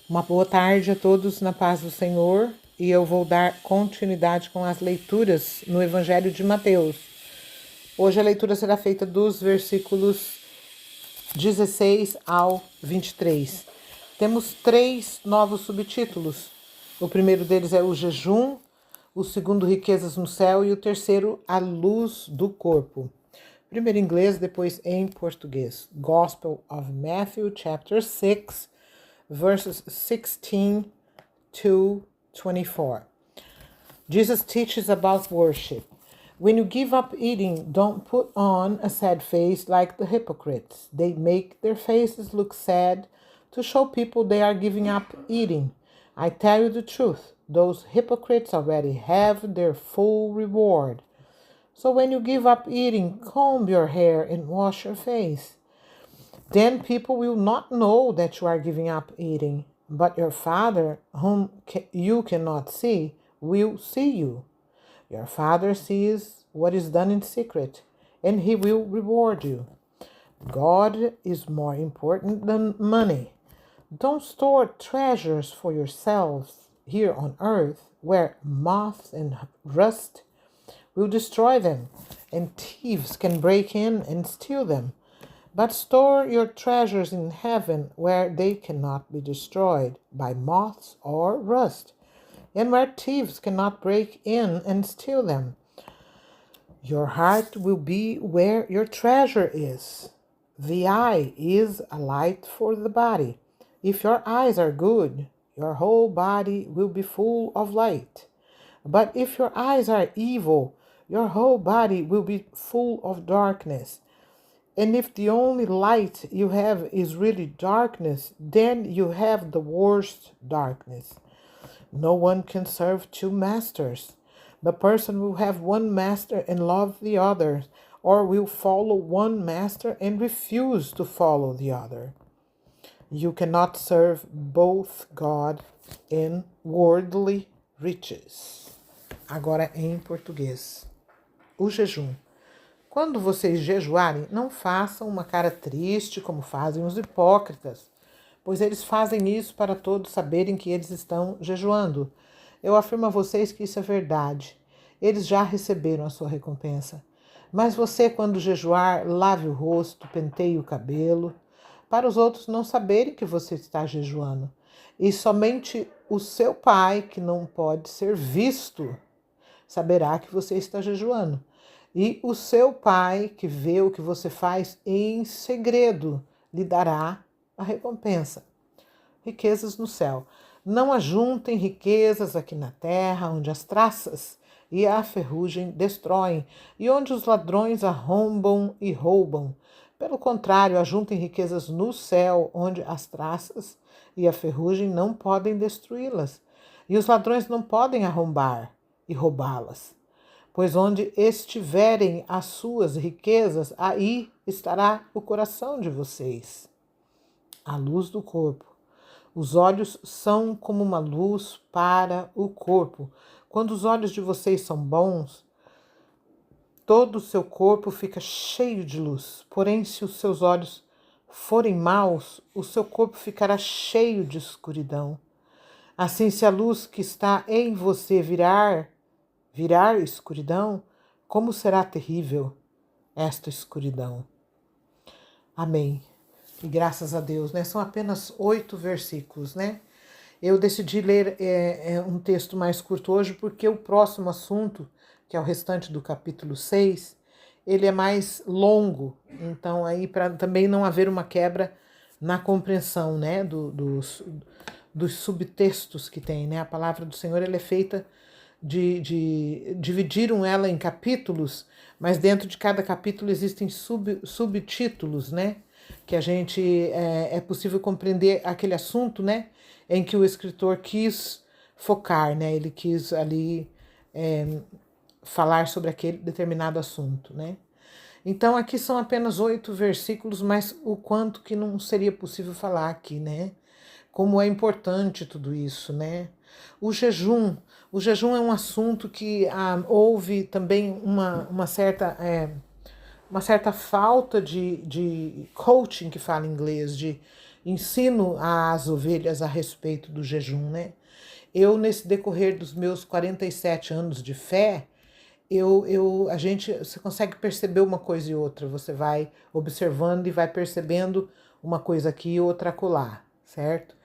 Uma boa tarde a todos na paz do Senhor, e eu vou dar continuidade com as leituras no Evangelho de Mateus. Hoje a leitura será feita dos versículos 16 ao 23. Temos 3 novos subtítulos. O primeiro deles é o jejum, o segundo, riquezas no céu, e o terceiro, a luz do corpo. Primeiro em inglês, depois em português. Gospel of Matthew, chapter 6, verses 16 to 24. Jesus teaches about worship. When you give up eating, don't put on a sad face like the hypocrites. They make their faces look sad to show people they are giving up eating. I tell you the truth, those hypocrites already have their full reward. So when you give up eating, comb your hair and wash your face. Then people will not know that you are giving up eating, but your Father, whom you cannot see, will see you. Your Father sees what is done in secret, and He will reward you. God is more important than money. Don't store treasures for yourselves here on earth, where moths and rust will destroy them, and thieves can break in and steal them. But store your treasures in heaven, where they cannot be destroyed by moths or rust, and where thieves cannot break in and steal them. Your heart will be where your treasure is. The eye is a light for the body. If your eyes are good, your whole body will be full of light. But if your eyes are evil, your whole body will be full of darkness. And if the only light you have is really darkness, then you have the worst darkness. No one can serve two masters. The person will have one master and love the other, or will follow one master and refuse to follow the other. You cannot serve both God and worldly riches. Agora em português. O jejum. Quando vocês jejuarem, não façam uma cara triste como fazem os hipócritas, pois eles fazem isso para todos saberem que eles estão jejuando. Eu afirmo a vocês que isso é verdade. Eles já receberam a sua recompensa. Mas você, quando jejuar, lave o rosto, penteie o cabelo, para os outros não saberem que você está jejuando. E somente o seu Pai, que não pode ser visto, saberá que você está jejuando. E o seu Pai, que vê o que você faz em segredo, lhe dará a recompensa. Riquezas no céu. Não ajuntem riquezas aqui na terra, onde as traças e a ferrugem destroem, e onde os ladrões arrombam e roubam. Pelo contrário, ajuntem riquezas no céu, onde as traças e a ferrugem não podem destruí-las, e os ladrões não podem arrombar e roubá-las. Pois onde estiverem as suas riquezas, aí estará o coração de vocês. A luz do corpo. Os olhos são como uma luz para o corpo. Quando os olhos de vocês são bons, todo o seu corpo fica cheio de luz. Porém, se os seus olhos forem maus, o seu corpo ficará cheio de escuridão. Assim, se a luz que está em você virar escuridão, como será terrível esta escuridão. Amém. E graças a Deus, né? São apenas 8 versículos, né? Eu decidi ler um texto mais curto hoje porque o próximo assunto, que é o restante do capítulo 6, ele é mais longo. Então, aí, para também não haver uma quebra na compreensão, né? Dos subtextos que tem, né? A palavra do Senhor ela é feita dividiram ela em capítulos, mas dentro de cada capítulo existem subtítulos, né? Que a gente é possível compreender aquele assunto, né? Em que o escritor quis focar, né? Ele quis ali falar sobre aquele determinado assunto, né? Então aqui são apenas 8 versículos, mas o quanto que não seria possível falar aqui, né? Como é importante tudo isso, né? O jejum é um assunto que houve também uma certa uma certa falta de coaching, que fala em inglês, de ensino às ovelhas a respeito do jejum, né? Eu, nesse decorrer dos meus 47 anos de fé, você consegue perceber uma coisa e outra, você vai observando e vai percebendo uma coisa aqui e outra acolá, certo?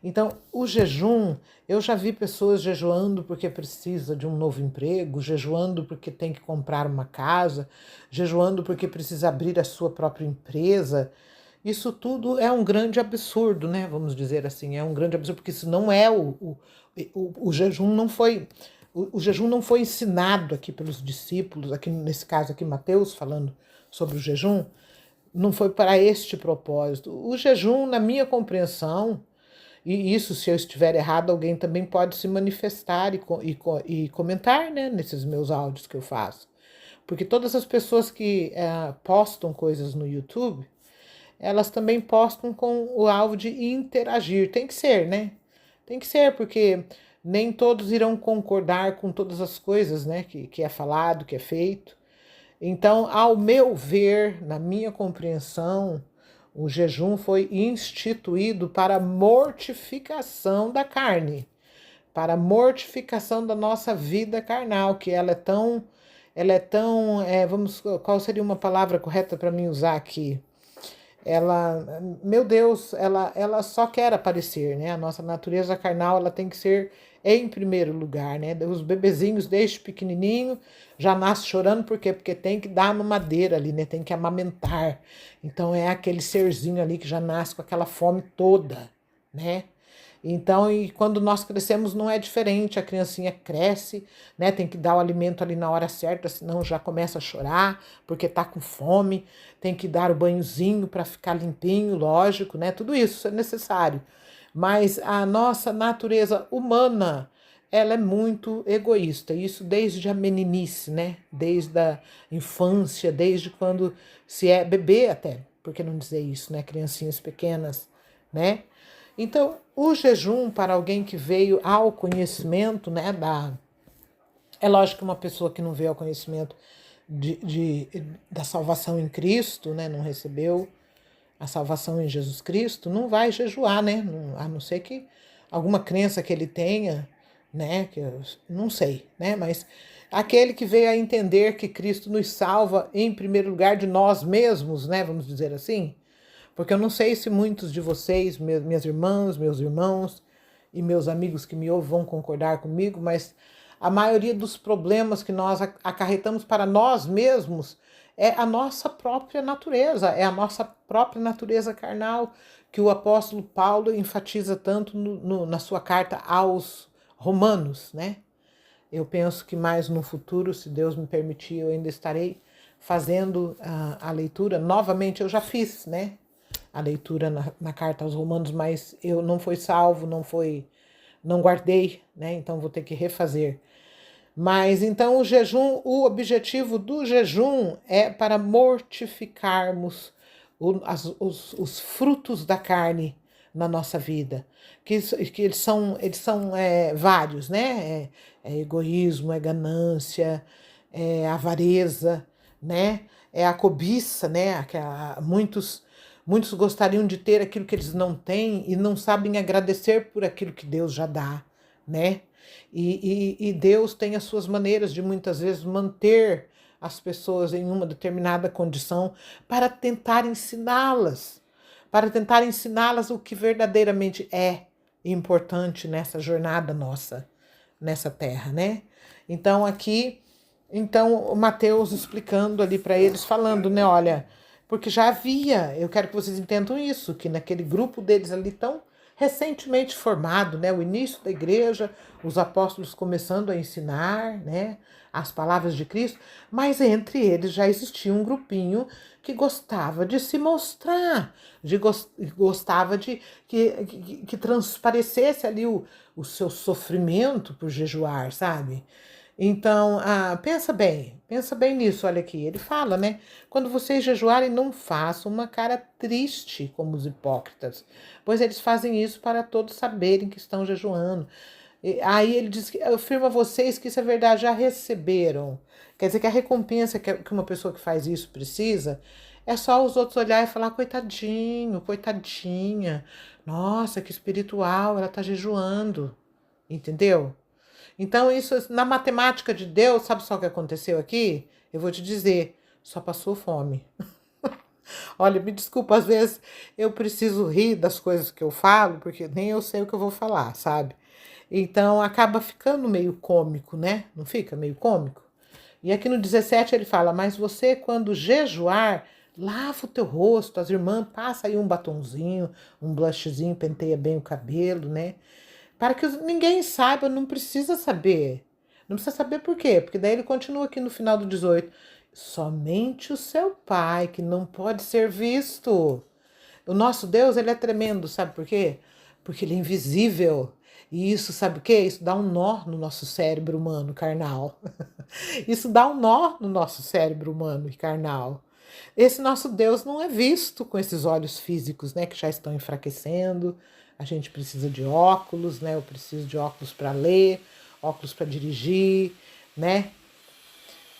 Então, o jejum, eu já vi pessoas jejuando porque precisa de um novo emprego, jejuando porque tem que comprar uma casa, jejuando porque precisa abrir a sua própria empresa. Isso tudo é um grande absurdo, né? Vamos dizer assim, é um grande absurdo, porque isso não é o jejum não foi. O jejum não foi ensinado aqui pelos discípulos, aqui nesse caso aqui Mateus falando sobre o jejum, não foi para este propósito. O jejum, na minha compreensão, e isso, se eu estiver errado, alguém também pode se manifestar e comentar, né, nesses meus áudios que eu faço. Porque todas as pessoas que postam coisas no YouTube, elas também postam com o alvo de interagir. Tem que ser, né? Tem que ser, porque nem todos irão concordar com todas as coisas, né, que é falado, que é feito. Então, ao meu ver, na minha compreensão, o jejum foi instituído para mortificação da carne, para mortificação da nossa vida carnal, que qual seria uma palavra correta para mim usar aqui? Ela, meu Deus, ela só quer aparecer, né? A nossa natureza carnal, ela tem que ser em primeiro lugar, né? Os bebezinhos desde pequenininho já nascem chorando, por quê? Porque tem que dar mamadeira ali, né? Tem que amamentar. Então é aquele serzinho ali que já nasce com aquela fome toda, né? Então, e quando nós crescemos não é diferente, a criancinha cresce, né? Tem que dar o alimento ali na hora certa, senão já começa a chorar, porque tá com fome, tem que dar o banhozinho para ficar limpinho, lógico, né? Tudo isso é necessário. Mas a nossa natureza humana, ela é muito egoísta, isso desde a meninice, né? Desde a infância, desde quando se é bebê até, por que não dizer isso, né? Criancinhas pequenas, né? Então, o jejum para alguém que veio ao conhecimento, né, é lógico que uma pessoa que não veio ao conhecimento da salvação em Cristo, né, não recebeu a salvação em Jesus Cristo, não vai jejuar, né, a não ser que alguma crença que ele tenha, né, que eu não sei, né, mas aquele que veio a entender que Cristo nos salva em primeiro lugar de nós mesmos, né, vamos dizer assim, porque eu não sei se muitos de vocês, minhas irmãs, meus irmãos e meus amigos que me ouvem vão concordar comigo, mas a maioria dos problemas que nós acarretamos para nós mesmos é a nossa própria natureza, é a nossa própria natureza carnal, que o apóstolo Paulo enfatiza tanto na sua carta aos Romanos, né? Eu penso que mais no futuro, se Deus me permitir, eu ainda estarei fazendo a leitura. Novamente, eu já fiz, né? A leitura na carta aos Romanos, mas eu não fui salvo, não guardei, né? Então vou ter que refazer. Mas então o objetivo do jejum é para mortificarmos os frutos da carne na nossa vida, que eles são vários, né? É egoísmo, é ganância, é avareza, né? É a cobiça, né? Muitos gostariam de ter aquilo que eles não têm e não sabem agradecer por aquilo que Deus já dá, né? E Deus tem as suas maneiras de muitas vezes manter as pessoas em uma determinada condição para tentar ensiná-las o que verdadeiramente é importante nessa jornada nossa, nessa terra, né? Então o Mateus explicando ali para eles, falando, né, olha, porque já havia, eu quero que vocês entendam isso, que naquele grupo deles ali tão recentemente formado, né, o início da igreja, os apóstolos começando a ensinar, né, as palavras de Cristo, mas entre eles já existia um grupinho que gostava de se mostrar, gostava de que transparecesse ali o seu sofrimento por jejuar, sabe? Então, pensa bem nisso, olha aqui, ele fala, né? Quando vocês jejuarem, não façam uma cara triste como os hipócritas, pois eles fazem isso para todos saberem que estão jejuando. Aí ele diz que afirma a vocês que isso é verdade, já receberam. Quer dizer que a recompensa que uma pessoa que faz isso precisa é só os outros olhar e falar, coitadinho, coitadinha. Nossa, que espiritual, ela está jejuando. Entendeu? Então, isso na matemática de Deus, sabe só o que aconteceu aqui? Eu vou te dizer, só passou fome. Olha, me desculpa, às vezes eu preciso rir das coisas que eu falo, porque nem eu sei o que eu vou falar, sabe? Então acaba ficando meio cômico, né? Não fica meio cômico? E aqui no 17 ele fala: mas você, quando jejuar, lava o teu rosto, as irmãs, passa aí um batonzinho, um blushzinho, penteia bem o cabelo, né? Para que ninguém saiba, não precisa saber. Não precisa saber por quê? Porque daí ele continua aqui no final do 18. Somente o seu pai, que não pode ser visto. O nosso Deus, ele é tremendo, sabe por quê? Porque ele é invisível. E isso, sabe o quê? Isso dá um nó no nosso cérebro humano carnal. Isso dá um nó no nosso cérebro humano e carnal. Esse nosso Deus não é visto com esses olhos físicos, né, que já estão enfraquecendo. A gente precisa de óculos, né? Eu preciso de óculos para ler, óculos para dirigir, né?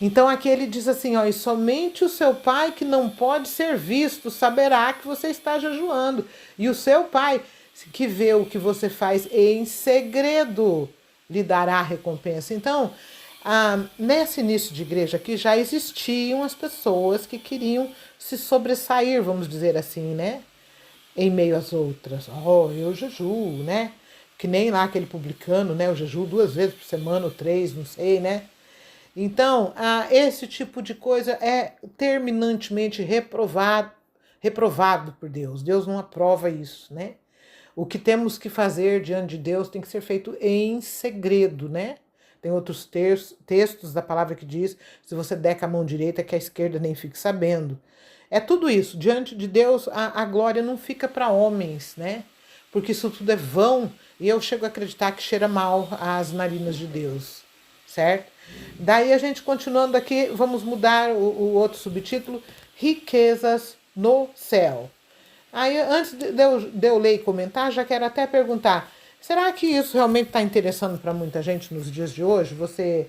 Então aqui ele diz assim, ó, e somente o seu pai que não pode ser visto saberá que você está jejuando. E o seu pai que vê o que você faz em segredo lhe dará a recompensa. Então, nesse início de igreja aqui já existiam as pessoas que queriam se sobressair, vamos dizer assim, né? Em meio às outras. Oh, eu jejuo, né? Que nem lá aquele publicano, né? Eu jejuo 2 vezes por semana, ou 3, não sei, né? Então, esse tipo de coisa é terminantemente reprovado por Deus. Deus não aprova isso, né? O que temos que fazer diante de Deus tem que ser feito em segredo, né? Tem outros textos da palavra que diz, se você der com a mão direita, que a esquerda nem fique sabendo. É tudo isso. Diante de Deus, a glória não fica para homens, né? Porque isso tudo é vão, e eu chego a acreditar que cheira mal às narinas de Deus, certo? Daí a gente continuando aqui, vamos mudar o outro subtítulo, riquezas no céu. Aí, antes de eu ler e comentar, já quero até perguntar, será que isso realmente está interessando para muita gente nos dias de hoje? Você,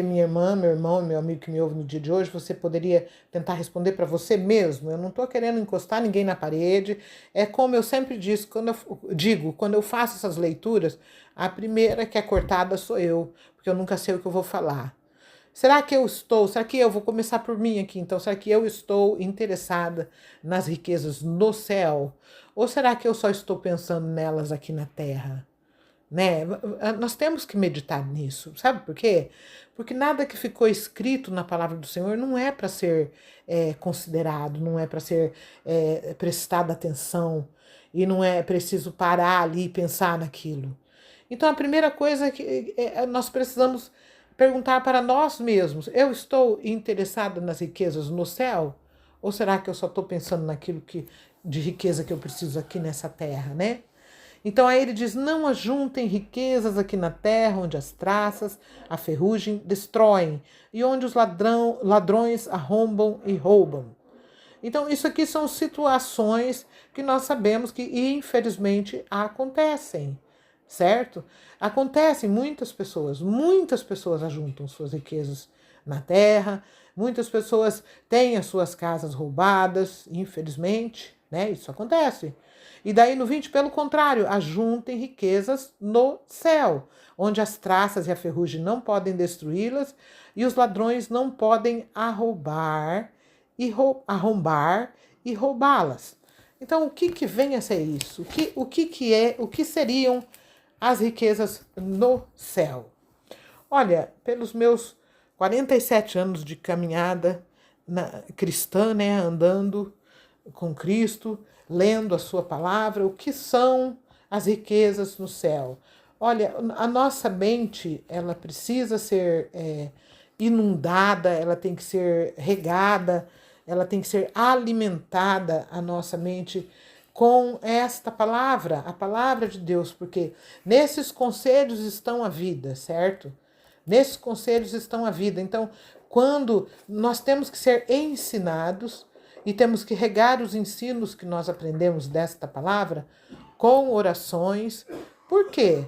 minha irmã, meu irmão, meu amigo que me ouve no dia de hoje, você poderia tentar responder para você mesmo? Eu não estou querendo encostar ninguém na parede. É como eu sempre disse, quando eu faço essas leituras, a primeira que é cortada sou eu, porque eu nunca sei o que eu vou falar. Será que eu vou começar por mim aqui, então, será que eu estou interessada nas riquezas no céu? Ou será que eu só estou pensando nelas aqui na terra? Né? Nós temos que meditar nisso, sabe por quê? Porque nada que ficou escrito na palavra do Senhor não é para ser considerado, não é para ser prestado atenção, e não é preciso parar ali e pensar naquilo. Então a primeira coisa que nós precisamos perguntar para nós mesmos: eu estou interessado nas riquezas no céu? Ou será que eu só estou pensando naquilo de riqueza que eu preciso aqui nessa terra, né? Então aí ele diz: não ajuntem riquezas aqui na terra, onde as traças, a ferrugem destroem, e onde os ladrões arrombam e roubam. Então, isso aqui são situações que nós sabemos que, infelizmente, acontecem, certo? Acontecem, muitas pessoas ajuntam suas riquezas na terra, muitas pessoas têm as suas casas roubadas, infelizmente, né? Isso acontece. E daí no 20, pelo contrário, ajuntem riquezas no céu, onde as traças e a ferrugem não podem destruí-las e os ladrões não podem arrombar e roubá-las. Então, o que vem a ser isso? O que seriam as riquezas no céu? Olha, pelos meus 47 anos de caminhada cristã, né, andando com Cristo, lendo a sua palavra, o que são as riquezas no céu? Olha, a nossa mente, ela precisa ser inundada, ela tem que ser regada, ela tem que ser alimentada, a nossa mente, com esta palavra, a palavra de Deus, porque nesses conselhos estão a vida, certo? Nesses conselhos estão a vida. Então, quando nós temos que ser ensinados e temos que regar os ensinos que nós aprendemos desta palavra com orações. Por quê?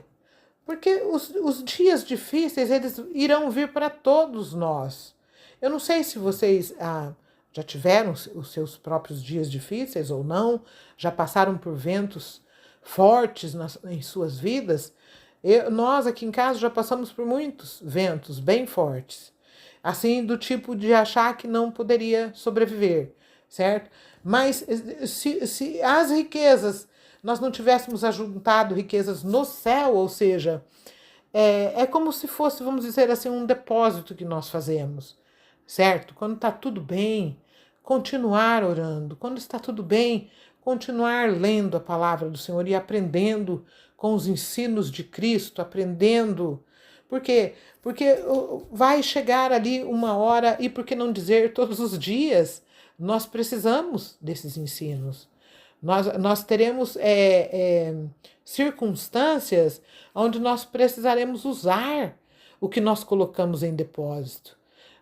Porque os dias difíceis, eles irão vir para todos nós. Eu não sei se vocês já tiveram os seus próprios dias difíceis ou não, já passaram por ventos fortes em suas vidas. Nós aqui em casa já passamos por muitos ventos bem fortes. Assim, do tipo de achar que não poderia sobreviver, certo? Mas se as riquezas, nós não tivéssemos ajuntado riquezas no céu, ou seja, é como se fosse, vamos dizer assim, um depósito que nós fazemos, certo? Quando está tudo bem, continuar orando. Quando está tudo bem, continuar lendo a palavra do Senhor e aprendendo com os ensinos de Cristo, aprendendo. Por quê? Porque vai chegar ali uma hora, e por que não dizer todos os dias, nós precisamos desses ensinos. Nós teremos circunstâncias onde nós precisaremos usar o que nós colocamos em depósito.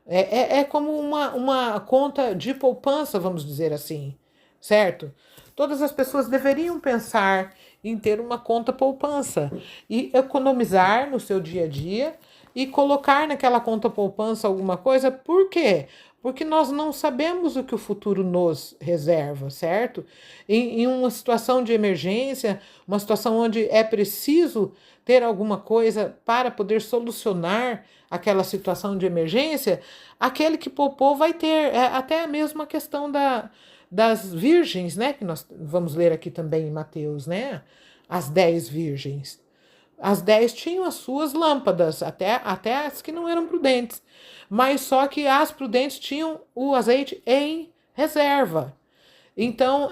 É como uma conta de poupança, vamos dizer assim, certo? Todas as pessoas deveriam pensar em ter uma conta poupança e economizar no seu dia a dia e colocar naquela conta poupança alguma coisa. Por quê? Porque nós não sabemos o que o futuro nos reserva, certo? Em uma situação de emergência, uma situação onde é preciso ter alguma coisa para poder solucionar aquela situação de emergência, aquele que poupou vai ter. Até mesmo a questão das virgens, né? Que nós vamos ler aqui também em Mateus, né? As 10 virgens. As 10 tinham as suas lâmpadas, até as que não eram prudentes. Mas só que as prudentes tinham o azeite em reserva. Então,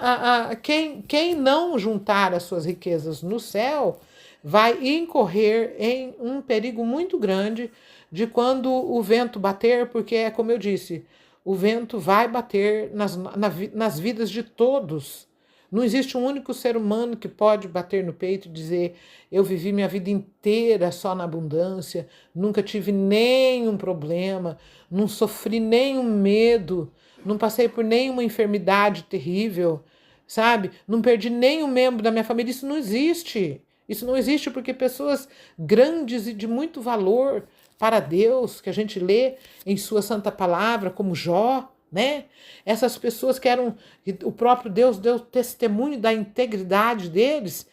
quem não juntar as suas riquezas no céu vai incorrer em um perigo muito grande de quando o vento bater, porque é como eu disse, o vento vai bater nas vidas de todos. Não existe um único ser humano que pode bater no peito e dizer: eu vivi minha vida inteira só na abundância, nunca tive nenhum problema, não sofri nenhum medo, não passei por nenhuma enfermidade terrível, sabe? Não perdi nenhum membro da minha família. Isso não existe. Isso não existe porque pessoas grandes e de muito valor para Deus, que a gente lê em sua santa palavra, como Jó, né? Essas pessoas que eram, o próprio Deus deu testemunho da integridade deles,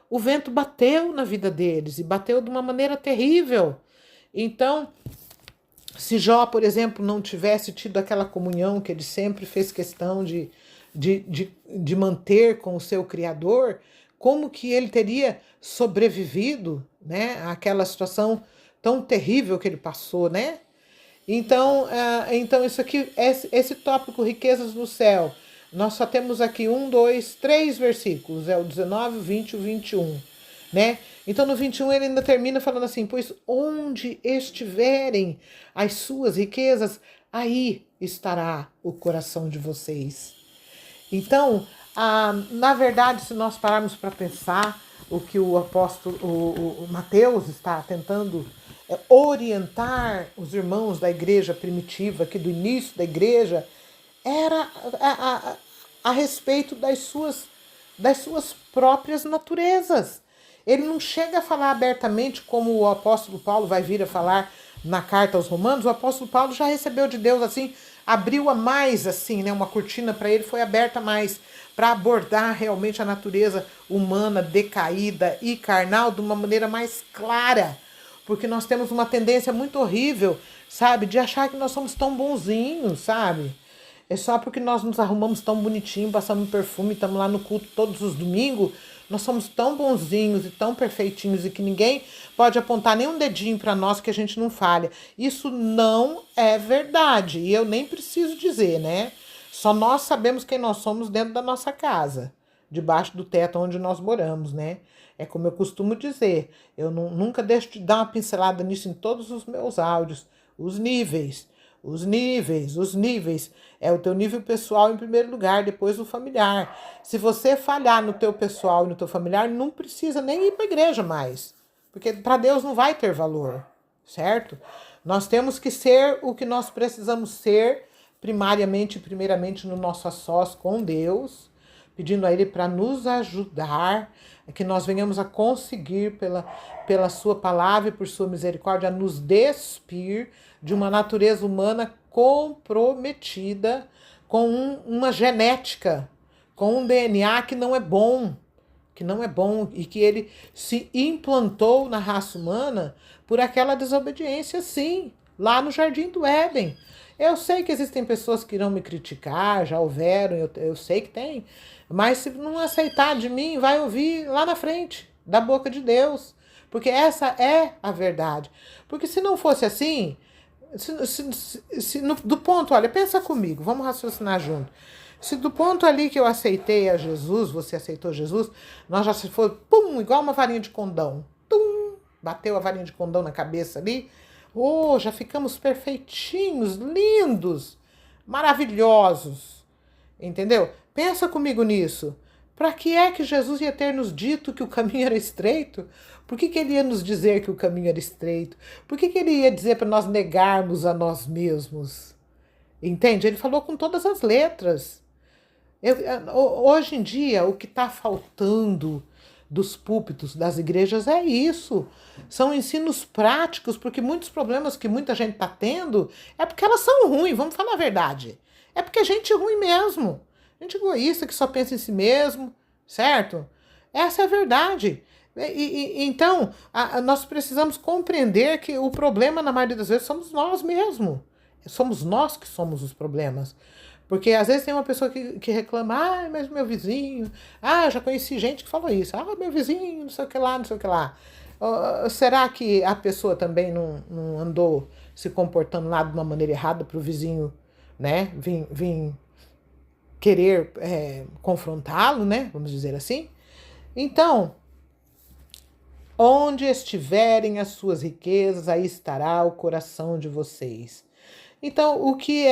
o vento bateu na vida deles e bateu de uma maneira terrível. Então, se Jó, por exemplo, não tivesse tido aquela comunhão que ele sempre fez questão de manter com o seu Criador, como que ele teria sobrevivido, né, àquela situação tão terrível que ele passou, né? Então isso aqui, esse tópico riquezas no céu, nós só temos aqui 3 versículos, é o 19, o 20 e o 21, né? Então no 21 ele ainda termina falando assim: pois onde estiverem as suas riquezas, aí estará o coração de vocês. Então, na verdade, se nós pararmos para pensar o que o apóstolo, o Mateus está tentando orientar os irmãos da igreja primitiva, aqui do início da igreja, era a respeito das suas próprias naturezas. Ele não chega a falar abertamente como o apóstolo Paulo vai vir a falar na carta aos Romanos. O apóstolo Paulo já recebeu de Deus assim, abriu a mais assim, né, uma cortina para ele, foi aberta mais para abordar realmente a natureza humana decaída e carnal de uma maneira mais clara. Porque nós temos uma tendência muito horrível, sabe, de achar que nós somos tão bonzinhos, sabe? É só porque nós nos arrumamos tão bonitinho, passamos perfume, estamos lá no culto todos os domingos, nós somos tão bonzinhos e tão perfeitinhos e que ninguém pode apontar nem um dedinho para nós que a gente não falha. Isso não é verdade e eu nem preciso dizer, né? Só nós sabemos quem nós somos dentro da nossa casa, debaixo do teto onde nós moramos, né? É como eu costumo dizer, eu nunca deixo de dar uma pincelada nisso em todos os meus áudios. Os níveis. É o teu nível pessoal em primeiro lugar, depois o familiar. Se você falhar no teu pessoal e no teu familiar, não precisa nem ir para a igreja mais. Porque para Deus não vai ter valor, certo? Nós temos que ser o que nós precisamos ser, primeiramente no nosso a sós com Deus, pedindo a Ele para nos ajudar, que nós venhamos a conseguir, pela Sua palavra e por Sua misericórdia, a nos despir de uma natureza humana comprometida com uma genética, com um DNA que não é bom, e que ele se implantou na raça humana por aquela desobediência, sim, lá no Jardim do Éden. Eu sei que existem pessoas que irão me criticar, já houveram, eu sei que tem, mas se não aceitar de mim, vai ouvir lá na frente, da boca de Deus, porque essa é a verdade. Porque se não fosse assim, do ponto, olha, pensa comigo, vamos raciocinar junto. Se do ponto ali que eu aceitei a Jesus, você aceitou Jesus, nós já se for, pum, igual uma varinha de condão, tum, bateu a varinha de condão na cabeça ali, oh, já ficamos perfeitinhos, lindos, maravilhosos, entendeu? Pensa comigo nisso. Para que é que Jesus ia ter nos dito que o caminho era estreito? Por que ele ia nos dizer que o caminho era estreito? Por que ele ia dizer para nós negarmos a nós mesmos? Entende? Ele falou com todas as letras. Hoje em dia, o que está faltando dos púlpitos das igrejas é isso. São ensinos práticos, porque muitos problemas que muita gente está tendo é porque elas são ruins, vamos falar a verdade. É porque é gente ruim mesmo. Gente egoísta que só pensa em si mesmo, certo? Essa é a verdade. Então, nós precisamos compreender que o problema, na maioria das vezes, somos nós mesmos. Somos nós que somos os problemas. Porque às vezes tem uma pessoa que reclama, mas meu vizinho, eu já conheci gente que falou isso, meu vizinho, não sei o que lá, não sei o que lá. Será que a pessoa também não andou se comportando lá de uma maneira errada para o vizinho, né, vir querer confrontá-lo, né, vamos dizer assim? Então, onde estiverem as suas riquezas, aí estará o coração de vocês. Então, o que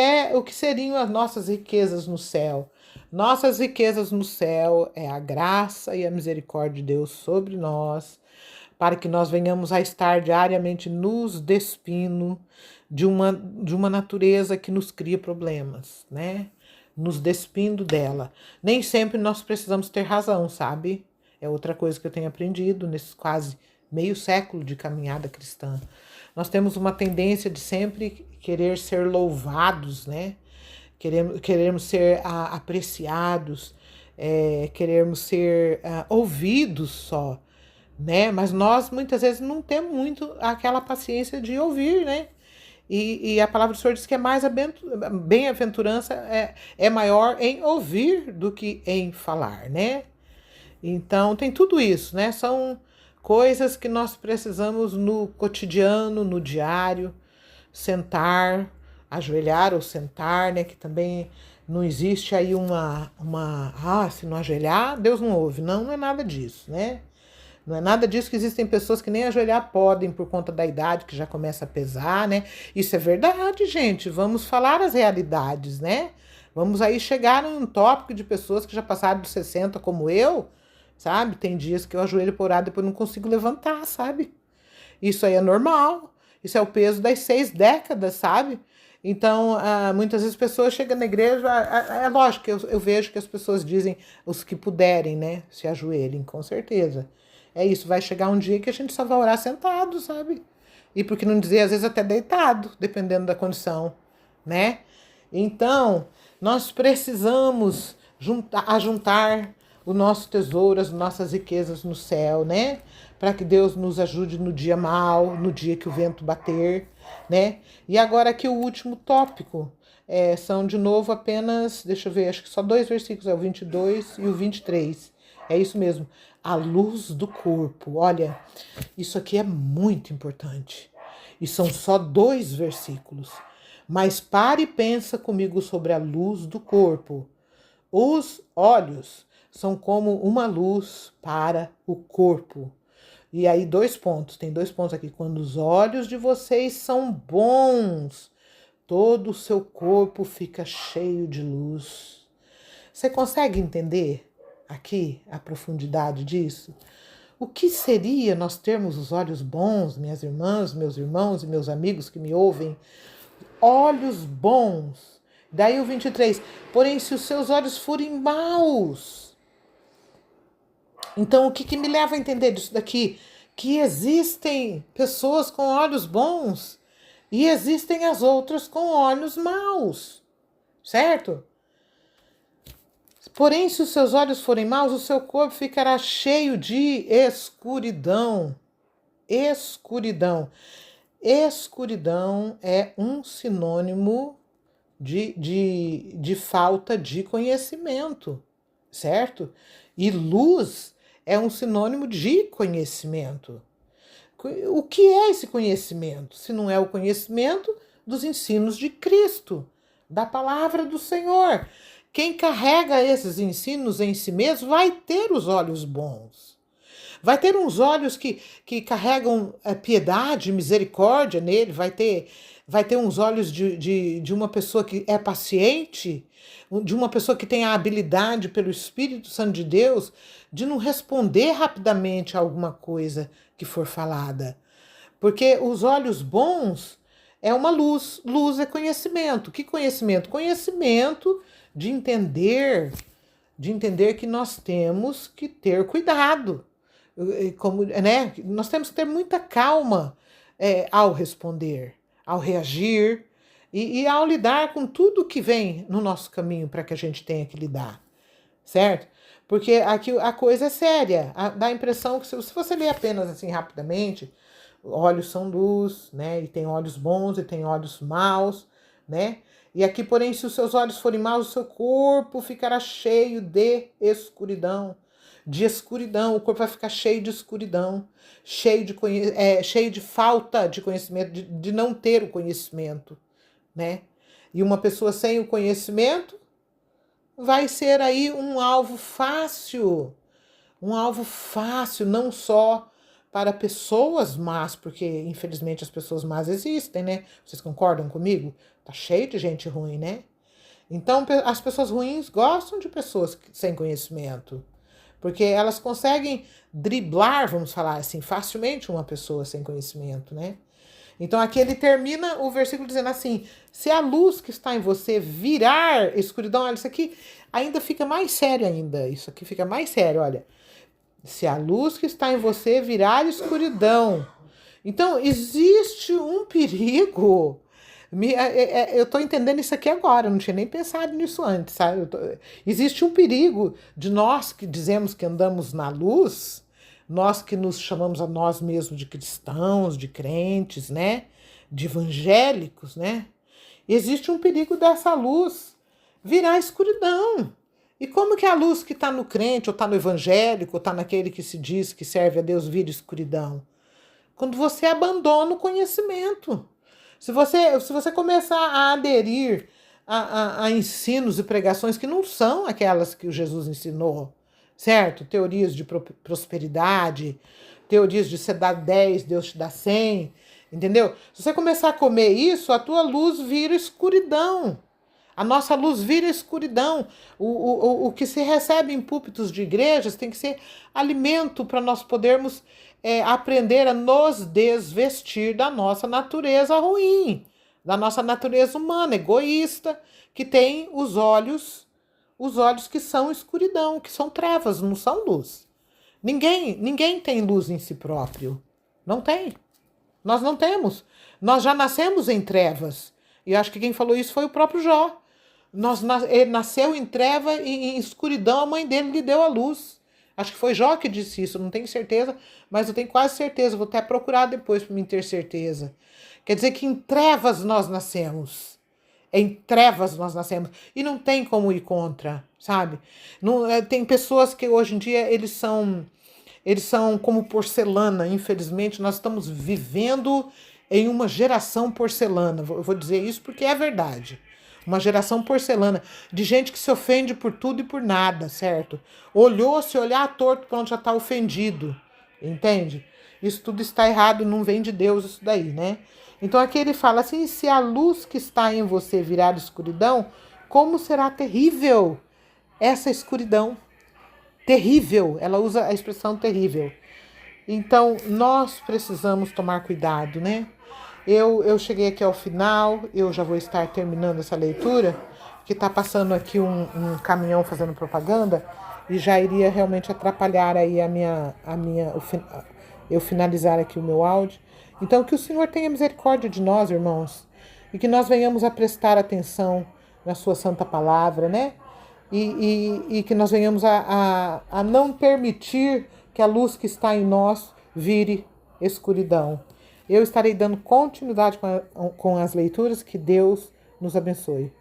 seriam as nossas riquezas no céu? Nossas riquezas no céu é a graça e a misericórdia de Deus sobre nós, para que nós venhamos a estar diariamente nos despindo de uma natureza que nos cria problemas, né? Nos despindo dela. Nem sempre nós precisamos ter razão, sabe? É outra coisa que eu tenho aprendido nesse quase meio século de caminhada cristã. Nós temos uma tendência de sempre querer ser louvados, né? Queremos ser apreciados, queremos ser ouvidos só, né? Mas nós muitas vezes não temos muito aquela paciência de ouvir, né? E a palavra do Senhor diz que é mais bem-aventurança é maior em ouvir do que em falar, né? Então tem tudo isso, né? São coisas que nós precisamos no cotidiano, no diário, sentar, ajoelhar ou sentar, né? Que também não existe aí se não ajoelhar, Deus não ouve. Não é nada disso, né? Não é nada disso, que existem pessoas que nem ajoelhar podem por conta da idade, que já começa a pesar, né? Isso é verdade, gente. Vamos falar as realidades, né? Vamos aí chegar num tópico de pessoas que já passaram dos 60, como eu, sabe? Tem dias que eu ajoelho por orar, depois não consigo levantar, sabe? Isso aí é normal. Isso é o peso das 6 décadas, sabe? Então, muitas vezes as pessoas chegam na igreja, é lógico que eu vejo que as pessoas dizem, os que puderem, né? Se ajoelhem, com certeza. É isso, vai chegar um dia que a gente só vai orar sentado, sabe? E por que não dizer, às vezes até deitado, dependendo da condição, né? Então, nós precisamos ajuntar o nosso tesouro, as nossas riquezas no céu, né? Para que Deus nos ajude no dia mau, no dia que o vento bater, né? E agora aqui o último tópico. São de novo apenas, deixa eu ver, acho que só 2 versículos, o 22 e o 23. É isso mesmo, a luz do corpo. Olha, isso aqui é muito importante. E são só 2 versículos. Mas pare e pensa comigo sobre a luz do corpo. Os olhos são como uma luz para o corpo. E aí 2 pontos, tem 2 pontos aqui. Quando os olhos de vocês são bons, todo o seu corpo fica cheio de luz. Você consegue entender aqui a profundidade disso? O que seria nós termos os olhos bons, minhas irmãs, meus irmãos e meus amigos que me ouvem? Olhos bons. Daí o 23. Porém, se os seus olhos forem maus, Então, o que, que me leva a entender disso daqui? Que existem pessoas com olhos bons e existem as outras com olhos maus, certo? Porém, se os seus olhos forem maus, o seu corpo ficará cheio de escuridão. Escuridão. Escuridão é um sinônimo de falta de conhecimento, certo? E luz é um sinônimo de conhecimento. O que é esse conhecimento? Se não é o conhecimento dos ensinos de Cristo, da palavra do Senhor. Quem carrega esses ensinos em si mesmo vai ter os olhos bons. Vai ter uns olhos que carregam piedade, misericórdia nele, vai ter uns olhos de uma pessoa que é paciente, de uma pessoa que tem a habilidade pelo Espírito Santo de Deus de não responder rapidamente a alguma coisa que for falada. Porque os olhos bons é uma luz, luz é conhecimento. Que conhecimento? Conhecimento de entender que nós temos que ter cuidado. Como, né? Nós temos que ter muita calma ao responder, ao reagir e ao lidar com tudo que vem no nosso caminho para que a gente tenha que lidar, certo? Porque aqui a coisa é séria, dá a impressão que se você ler apenas assim rapidamente, olhos são luz, né? E tem olhos bons e tem olhos maus, né? E aqui, porém, se os seus olhos forem maus, o seu corpo ficará cheio de escuridão. De escuridão, o corpo vai ficar cheio de escuridão, cheio de falta de conhecimento, de não ter o conhecimento, né? E uma pessoa sem o conhecimento vai ser aí um alvo fácil, não só para pessoas más, porque infelizmente as pessoas más existem, né? Vocês concordam comigo? Tá cheio de gente ruim, né? Então as pessoas ruins gostam de pessoas sem conhecimento, porque elas conseguem driblar, vamos falar assim, facilmente uma pessoa sem conhecimento, né? Então aqui ele termina o versículo dizendo assim: se a luz que está em você virar escuridão, olha, isso aqui ainda fica mais sério ainda, isso aqui fica mais sério, olha. Se a luz que está em você virar escuridão. Então, existe um perigo. Eu estou entendendo isso aqui agora, eu não tinha nem pensado nisso antes, sabe? Existe um perigo de nós que dizemos que andamos na luz, nós que nos chamamos a nós mesmos de cristãos, de crentes, né? De evangélicos, né? Existe um perigo dessa luz virar escuridão. E como que a luz que está no crente, ou está no evangélico, ou está naquele que se diz que serve a Deus, vira escuridão? Quando você abandona o conhecimento. Se você começar a aderir a ensinos e pregações que não são aquelas que o Jesus ensinou, certo? Teorias de prosperidade, teorias de você dá 10, Deus te dá 100, entendeu? Se você começar a comer isso, a tua luz vira escuridão. A nossa luz vira escuridão. O que se recebe em púlpitos de igrejas tem que ser alimento para nós podermos aprender a nos desvestir da nossa natureza ruim, da nossa natureza humana, egoísta, que tem os olhos que são escuridão, que são trevas, não são luz. Ninguém tem luz em si próprio. Não tem. Nós não temos. Nós já nascemos em trevas. E acho que quem falou isso foi o próprio Jó. Ele nasceu em treva e em escuridão, a mãe dele lhe deu a luz. Acho que foi Jó que disse isso, não tenho certeza, mas eu tenho quase certeza, vou até procurar depois para me ter certeza. Quer dizer que em trevas nós nascemos. Em trevas nós nascemos. E não tem como ir contra, sabe? Não, tem pessoas que hoje em dia eles são como porcelana, infelizmente. Nós estamos vivendo em uma geração porcelana. Eu vou dizer isso porque é verdade. Uma geração porcelana, de gente que se ofende por tudo e por nada, certo? Se olhar torto, pronto, já está ofendido, entende? Isso tudo está errado, não vem de Deus isso daí, né? Então aqui ele fala assim, se a luz que está em você virar escuridão, como será terrível essa escuridão? Terrível, ela usa a expressão terrível. Então nós precisamos tomar cuidado, né? Eu cheguei aqui ao final, eu já vou estar terminando essa leitura, que está passando aqui um caminhão fazendo propaganda. e já iria realmente atrapalhar aí eu finalizar aqui o meu áudio. Então, que o Senhor tenha misericórdia de nós, irmãos, e que nós venhamos a prestar atenção na sua santa palavra, né? E que nós venhamos a não permitir que a luz que está em nós vire escuridão. Eu estarei dando continuidade com as leituras. Que Deus nos abençoe.